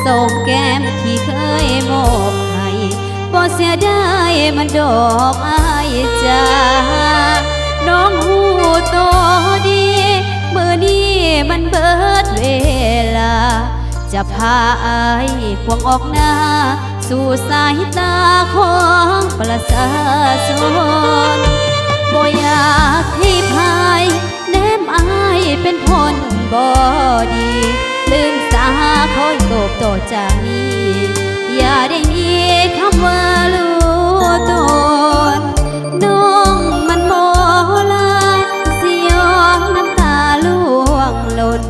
ส่งแก้มที่เคยมอบให้บ่เสียดายมันดอกอายจ้าน้องหูโตดีมื้อนี้มันเบิดเวลาจะพาอายควงออกหน้าสู่สายตาของประชาชนบ่อยากให้พายแนมอายเป็นคนบ่ดีลืมสาคอยโตบโตจากนี้อย่าได้มีคำว่ารู้ตนน้องมันโมลาสิยอมน้ำตาล่วงหล่น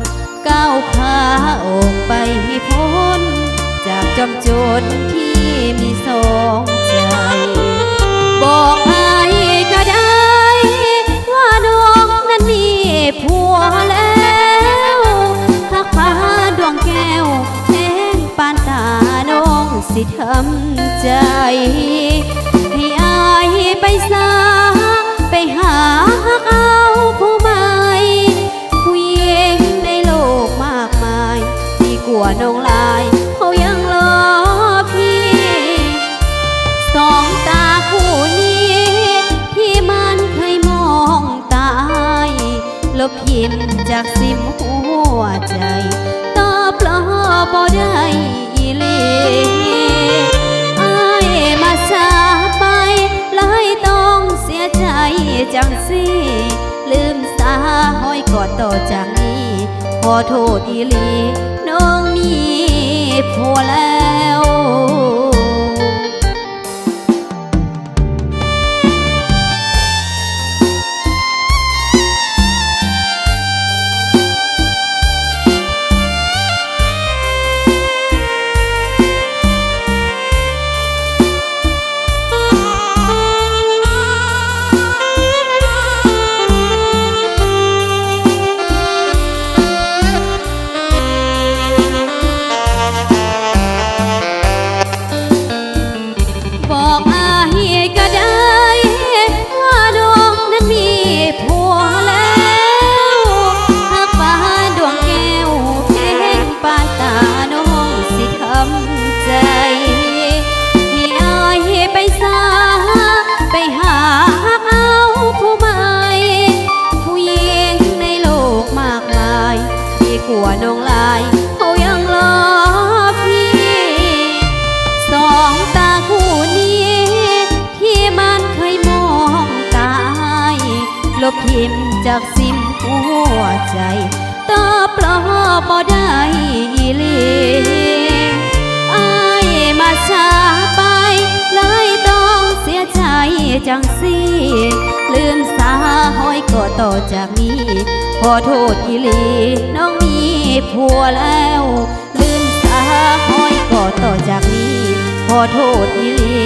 ก้าวขาออกไปให้พ้นจากจอมโจรที่มีสองใจบอกให้ก็ได้ว่าน้องนั้นมีผัวแล้วหักฟ้าดวงแก้วแห้งปานตาน้องสิทำใจให้อายไปซาไปหาหักเอาผู้ใหม่ผู้หญิงในโลกมากมายดีกว่าน้องลายเขายังรอพี่สองตาคู่นี้ที่มันเคยมองตายลบพิมพ์จากซิมหัวใจตอบรอบ่ได้อีหลีอายมาสาไปเลยต้องเสียใจจังสิลืมสาห้อยกอดต่อจากนี้ขอโทษอีหลีน้องมีผัวแล้วบอกอายก็ได้ว่าน้องนั้นมีผัวแล้วหักฟ้าดวงแก้วเพ่งปานตาน้องสิทำใจให้อายไปซาไปหาหักเอาผู้ใหม่ผู้หญิงในโลกมากมายดีกว่าน้องลายเขายังรอพี่สองตาคู่นี้ที่มันเคยมองตายลบทิมจากซิมหัวใจตอบรอบ่ได้อีหลีอายมาช้าไปเลยต้องเสียใจจังสิลืมสาห้อยกอดต่อจากนี้ขอโทษอีหลีน้องมีผัวแล้วลืมสาห้อยกอดต่อจากนี้ขอโทษอีหลี